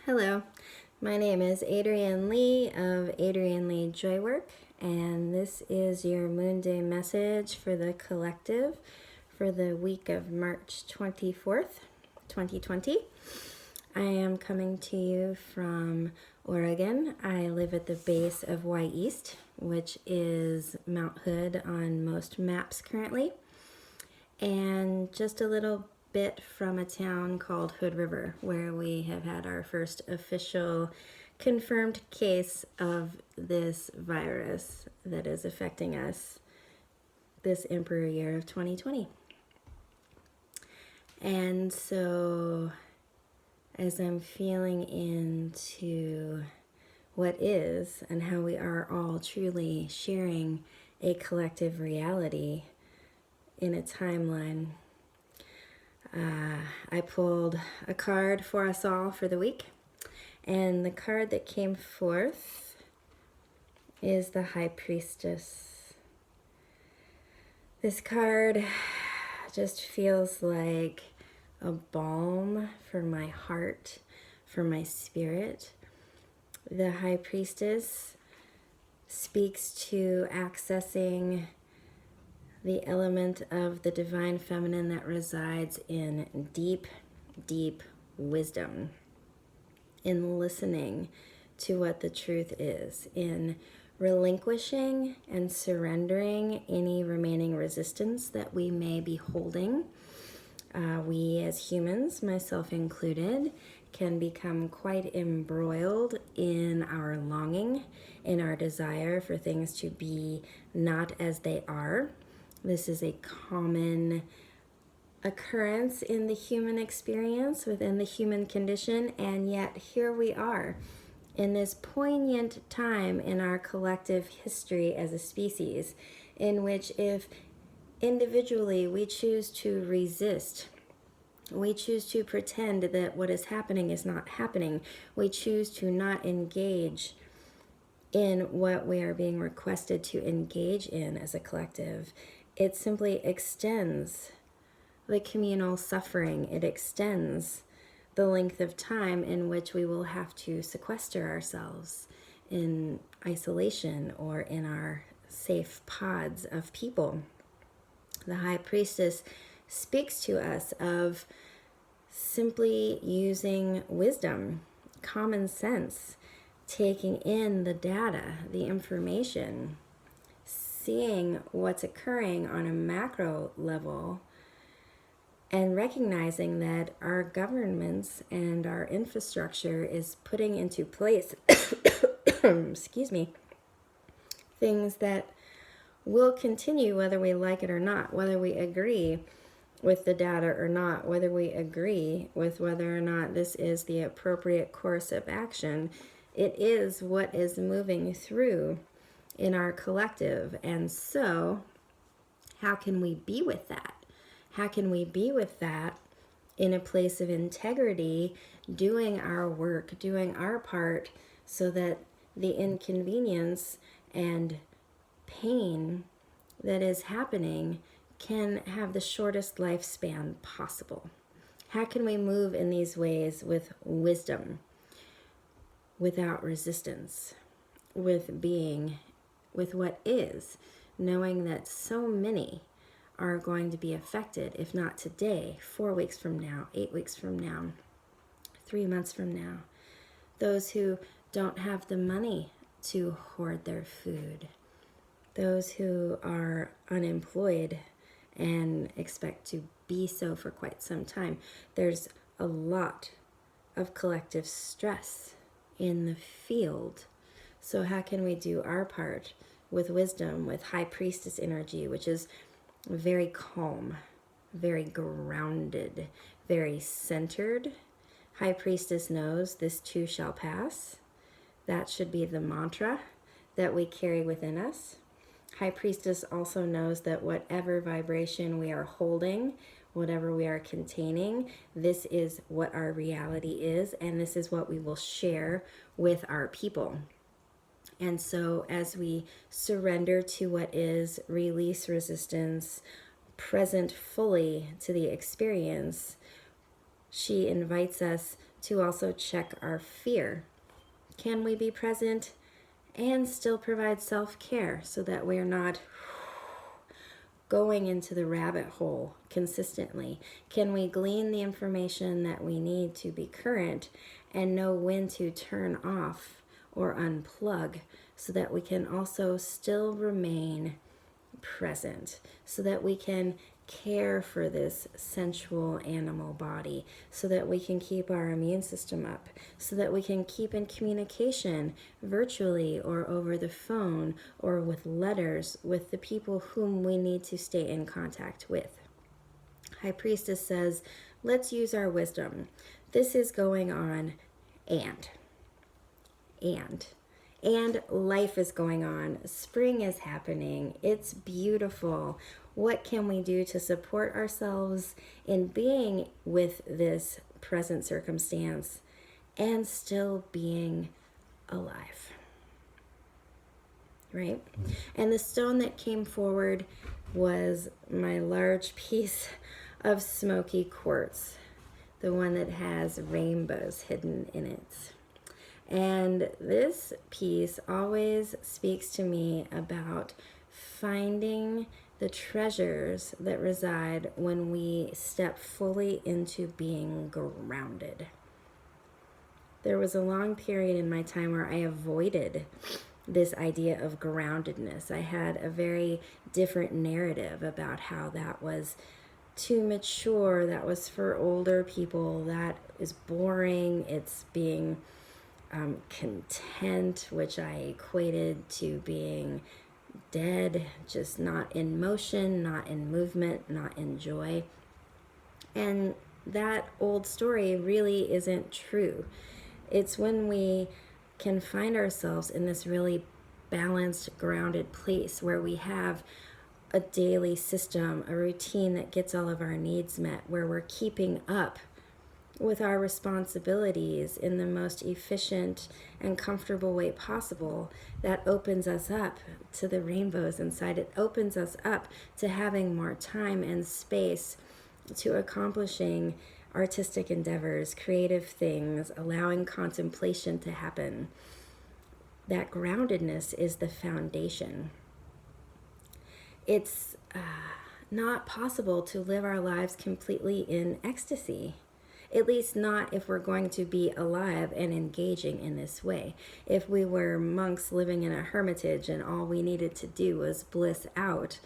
Hello, my name is Adrienne Lee of Adrienne Lee Joywork, and this is your Moonday Message for the collective for the week of March 24th, 2020. I am coming to you from Oregon. I live at the base of Y East, which is Mount Hood on most maps currently, and just a little bit from a town called Hood River, where we have had our first official confirmed case of this virus that is affecting us this Emperor year of 2020. And so as I'm feeling into what is and how we are all truly sharing a collective reality in a timeline, I pulled a card for us all for the week, and the card that came forth is the High Priestess. This card just feels like a balm for my heart, for my spirit. The High Priestess speaks to accessing the element of the divine feminine that resides in deep, deep wisdom, in listening to what the truth is, in relinquishing and surrendering any remaining resistance that we may be holding. We as humans, myself included, can become quite embroiled in our longing, in our desire for things to be not as they are. This is a common occurrence in the human experience, within the human condition, and yet here we are in this poignant time in our collective history as a species, in which if individually we choose to resist, we choose to pretend that what is happening is not happening, we choose to not engage in what we are being requested to engage in as a collective, it simply extends the communal suffering. It extends the length of time in which we will have to sequester ourselves in isolation or in our safe pods of people. The High Priestess speaks to us of simply using wisdom, common sense, taking in the data, the information, seeing what's occurring on a macro level, and recognizing that our governments and our infrastructure is putting into place excuse me, things that will continue whether we like it or not, whether we agree with the data or not, whether we agree with whether or not this is the appropriate course of action. It is what is moving through in our collective. And so how can we be with that? How can we be with that in a place of integrity, doing our work, doing our part, so that the inconvenience and pain that is happening can have the shortest lifespan possible? How can we move in these ways with wisdom, without resistance, with being with what is, knowing that so many are going to be affected, if not today, 4 weeks from now, 8 weeks from now, 3 months from now. Those who don't have the money to hoard their food, those who are unemployed and expect to be so for quite some time. There's a lot of collective stress in the field. So how can we do our part with wisdom, with High Priestess energy, which is very calm, very grounded, very centered? High Priestess knows this too shall pass. That should be the mantra that we carry within us. High Priestess also knows that whatever vibration we are holding, whatever we are containing, this is what our reality is, and this is what we will share with our people. And so as we surrender to what is, release resistance, present fully to the experience, she invites us to also check our fear. Can we be present and still provide self-care so that we're not going into the rabbit hole consistently? Can we glean the information that we need to be current and know when to turn off or unplug so that we can also still remain present, so that we can care for this sensual animal body, so that we can keep our immune system up, so that we can keep in communication virtually or over the phone or with letters with the people whom we need to stay in contact with. High Priestess says, let's use our wisdom. This is going on, and life is going on. Spring is happening. It's beautiful. What can we do to support ourselves in being with this present circumstance and still being alive? Right? And the stone that came forward was my large piece of smoky quartz, the one that has rainbows hidden in it. And this piece always speaks to me about finding the treasures that reside when we step fully into being grounded. There was a long period in my time where I avoided this idea of groundedness. I had a very different narrative about how that was too mature, that was for older people, that is boring, it's being content, which I equated to being dead, just not in motion, not in movement, not in joy. And that old story really isn't true. It's when we can find ourselves in this really balanced, grounded place where we have a daily system, a routine that gets all of our needs met, where we're keeping up with our responsibilities in the most efficient and comfortable way possible, that opens us up to the rainbows inside. It opens us up to having more time and space to accomplishing artistic endeavors, creative things, allowing contemplation to happen. That groundedness is the foundation. It's not possible to live our lives completely in ecstasy. At least not if we're going to be alive and engaging in this way. If we were monks living in a hermitage and all we needed to do was bliss out,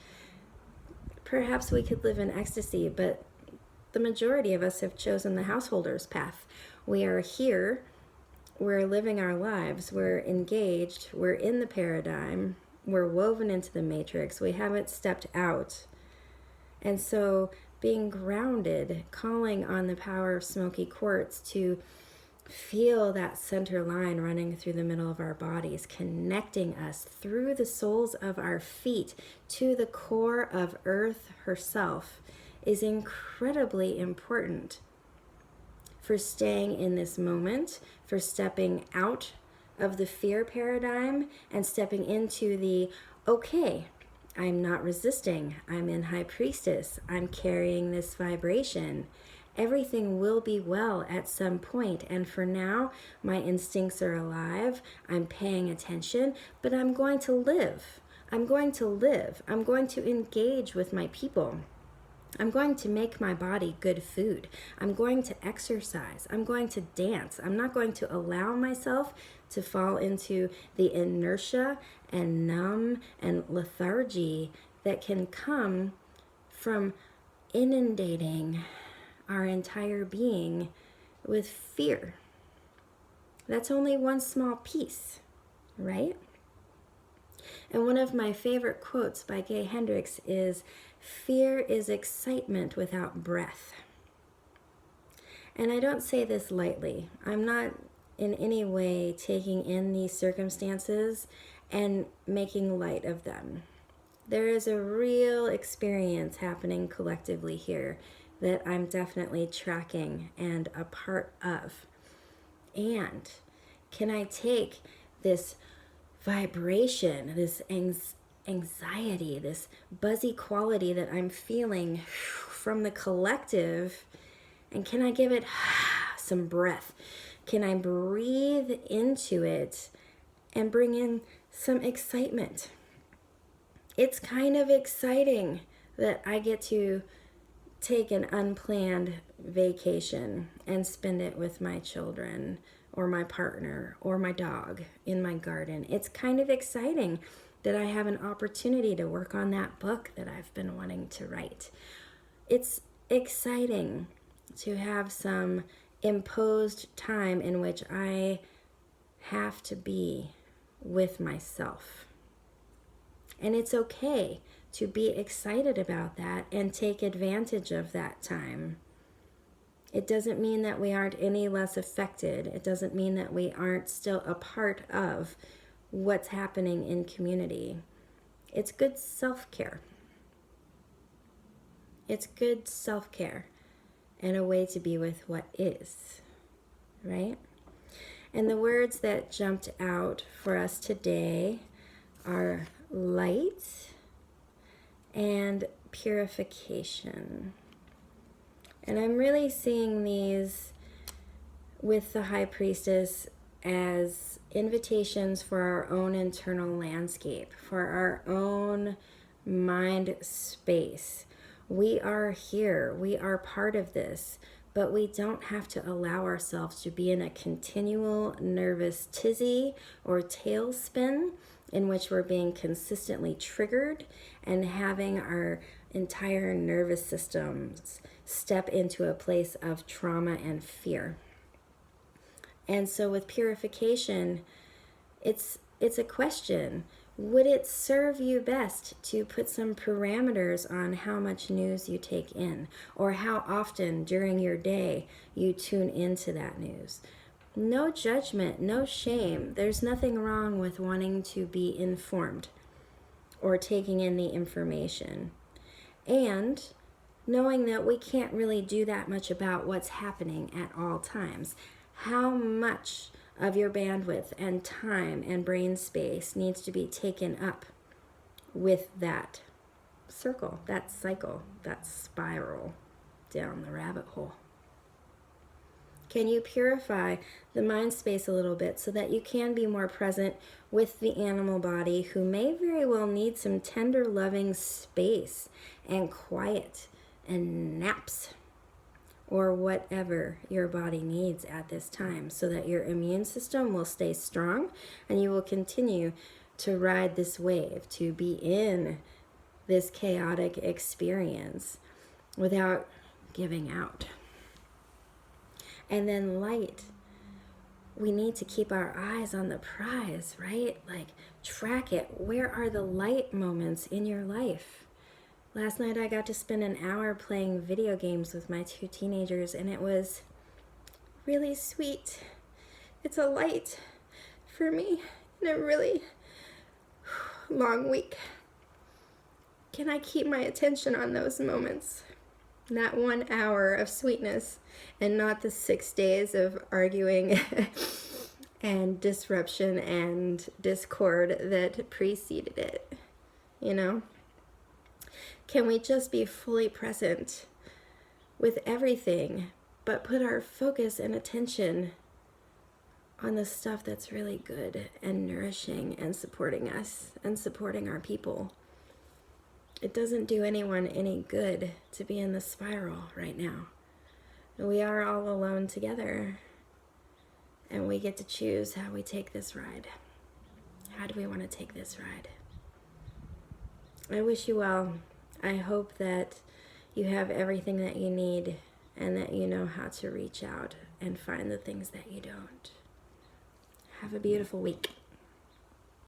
perhaps we could live in ecstasy, but the majority of us have chosen the householder's path. We are here, we're living our lives, we're engaged, we're in the paradigm, we're woven into the matrix, we haven't stepped out. And so being grounded, calling on the power of smoky quartz to feel that center line running through the middle of our bodies, connecting us through the soles of our feet to the core of Earth herself, is incredibly important for staying in this moment, for stepping out of the fear paradigm and stepping into the, okay, I'm not resisting. I'm in High Priestess. I'm carrying this vibration. Everything will be well at some point. And for now, my instincts are alive. I'm paying attention, but I'm going to live. I'm going to live. I'm going to engage with my people. I'm going to make my body good food. I'm going to exercise. I'm going to dance. I'm not going to allow myself to fall into the inertia and numb and lethargy that can come from inundating our entire being with fear. That's only one small piece, right? And one of my favorite quotes by Gay Hendricks is, "Fear is excitement without breath." And I don't say this lightly. I'm not in any way taking in these circumstances and making light of them. There is a real experience happening collectively here that I'm definitely tracking and a part of. And can I take this vibration, this anxiety, this buzzy quality that I'm feeling from the collective, And can I give it some breath? Can I breathe into it and bring in some excitement? It's kind of exciting that I get to take an unplanned vacation and spend it with my children or my partner or my dog in my garden. It's kind of exciting that I have an opportunity to work on that book that I've been wanting to write. It's exciting to have some imposed time in which I have to be with myself. And it's okay to be excited about that and take advantage of that time. It doesn't mean that we aren't any less affected. It doesn't mean that we aren't still a part of what's happening in community. It's good self-care. It's good self-care and a way to be with what is, right? And the words that jumped out for us today are light and purification. And I'm really seeing these with the High Priestess as invitations for our own internal landscape, for our own mind space. We are here, we are part of this, but we don't have to allow ourselves to be in a continual nervous tizzy or tailspin in which we're being consistently triggered and having our entire nervous systems step into a place of trauma and fear. And so with purification, it's a question. Would it serve you best to put some parameters on how much news you take in, or how often during your day you tune into that news? No judgment, no shame. There's nothing wrong with wanting to be informed or taking in the information. And knowing that we can't really do that much about what's happening at all times. How much of your bandwidth and time and brain space needs to be taken up with that circle, that cycle, that spiral down the rabbit hole? Can you purify the mind space a little bit so that you can be more present with the animal body, who may very well need some tender, loving space and quiet and naps, or whatever your body needs at this time, so that your immune system will stay strong and you will continue to ride this wave, to be in this chaotic experience without giving out. And then light. We need to keep our eyes on the prize, right? Like, track it. Where are the light moments in your life? Last night I got to spend an hour playing video games with my 2 teenagers, and it was really sweet. It's a light for me in a really long week. Can I keep my attention on those moments? That 1 hour of sweetness, and not the 6 days of arguing and disruption and discord that preceded it, you know? Can we just be fully present with everything, but put our focus and attention on the stuff that's really good and nourishing and supporting us and supporting our people? It doesn't do anyone any good to be in the spiral right now. We are all alone together, and we get to choose how we take this ride. How do we want to take this ride? I wish you well. I hope that you have everything that you need and that you know how to reach out and find the things that you don't. Have a beautiful week.